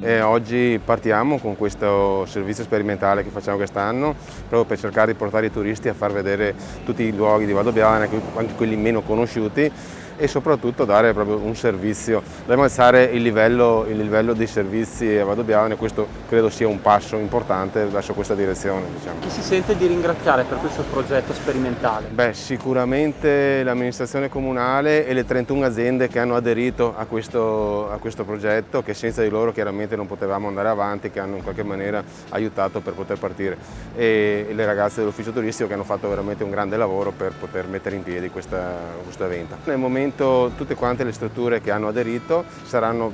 Oggi partiamo con questo servizio sperimentale che facciamo quest'anno, proprio per cercare di portare i turisti a far vedere tutti i luoghi di Valdobbiadene, anche quelli meno conosciuti, e soprattutto dare proprio un servizio, dobbiamo alzare il livello dei servizi a Valdobbiadene. Questo credo sia un passo importante verso questa direzione. Chi si sente di ringraziare per questo progetto sperimentale? Sicuramente l'amministrazione comunale e le 31 aziende che hanno aderito a questo progetto, che senza di loro chiaramente non potevamo andare avanti, che hanno in qualche maniera aiutato per poter partire, e le ragazze dell'ufficio turistico che hanno fatto veramente un grande lavoro per poter mettere in piedi questo evento. Nel momento tutte quante le strutture che hanno aderito saranno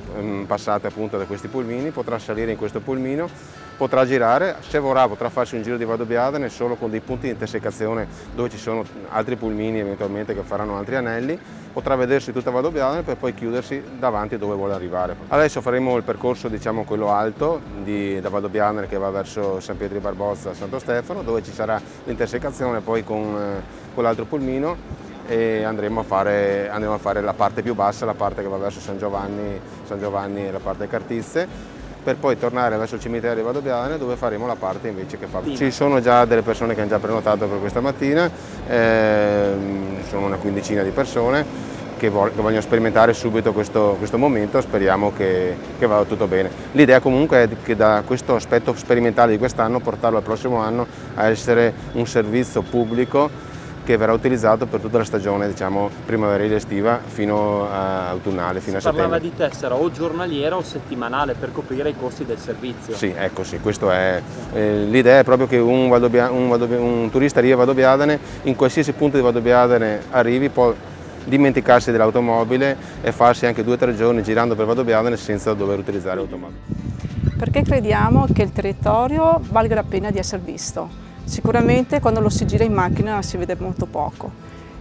passate appunto da questi pulmini, potrà salire in questo pulmino, potrà girare, se vorrà potrà farsi un giro di Valdobbiadene solo con dei punti di intersecazione dove ci sono altri pulmini eventualmente che faranno altri anelli, potrà vedersi tutta Valdobbiadene per poi chiudersi davanti dove vuole arrivare. Adesso faremo il percorso, diciamo, quello alto da Valdobbiadene che va verso San Pietro di Barbozza, Santo Stefano, dove ci sarà l'intersecazione poi con l'altro pulmino, e andremo a fare la parte più bassa, la parte che va verso San Giovanni e la parte Cartizze, per poi tornare verso il cimitero di Valdobbiadene, dove faremo la parte invece che fa. Ci sono già delle persone che hanno già prenotato per questa mattina, sono una quindicina di persone che vogliono sperimentare subito questo momento. Speriamo che vada tutto bene. L'idea comunque è che da questo aspetto sperimentale di quest'anno portarlo al prossimo anno a essere un servizio pubblico che verrà utilizzato per tutta la stagione, diciamo, primaverile estiva fino a autunnale, fino a settembre. Parlava di tessera o giornaliera o settimanale per coprire i costi del servizio. Sì, ecco, sì, questo è. L'idea è proprio che un turista arrivi a Valdobbiadene, in qualsiasi punto di Valdobbiadene arrivi, può dimenticarsi dell'automobile e farsi anche 2 o 3 giorni girando per Valdobbiadene senza dover utilizzare l'automobile. Perché crediamo che il territorio valga la pena di essere visto. Sicuramente quando lo si gira in macchina si vede molto poco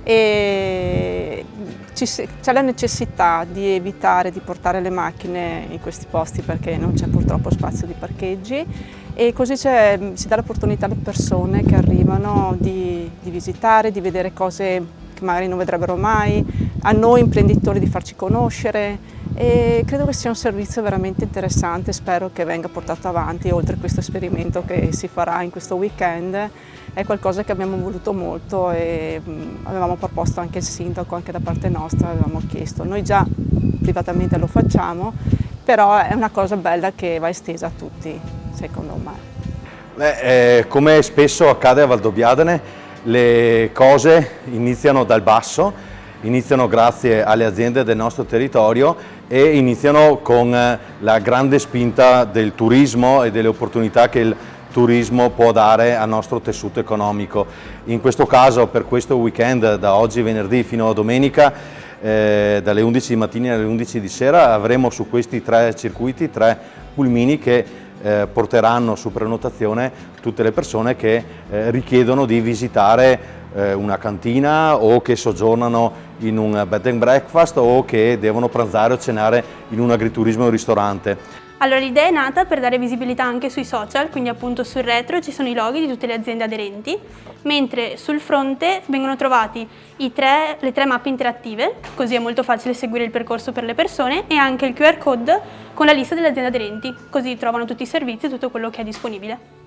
e c'è la necessità di evitare di portare le macchine in questi posti perché non c'è purtroppo spazio di parcheggi, e così si dà l'opportunità alle persone che arrivano di visitare, di vedere cose che magari non vedrebbero mai, a noi imprenditori di farci conoscere, e credo che sia un servizio veramente interessante. Spero che venga portato avanti oltre questo esperimento che si farà in questo weekend. È qualcosa che abbiamo voluto molto e avevamo proposto anche il sindaco, anche da parte nostra avevamo chiesto. Noi già privatamente lo facciamo, però è una cosa bella che va estesa a tutti, secondo me. Come spesso accade a Valdobbiadene, le cose iniziano dal basso, iniziano grazie alle aziende del nostro territorio e iniziano con la grande spinta del turismo e delle opportunità che il turismo può dare al nostro tessuto economico. In questo caso, per questo weekend, da oggi venerdì fino a domenica, dalle 11 di mattina alle 11 di sera, avremo su questi 3 circuiti 3 pulmini che porteranno su prenotazione tutte le persone che richiedono di visitare una cantina o che soggiornano in un bed and breakfast o che devono pranzare o cenare in un agriturismo o un ristorante. Allora, l'idea è nata per dare visibilità anche sui social, quindi appunto sul retro ci sono i loghi di tutte le aziende aderenti, mentre sul fronte vengono trovati le 3 mappe interattive, così è molto facile seguire il percorso per le persone, e anche il QR code con la lista delle aziende aderenti, così trovano tutti i servizi e tutto quello che è disponibile.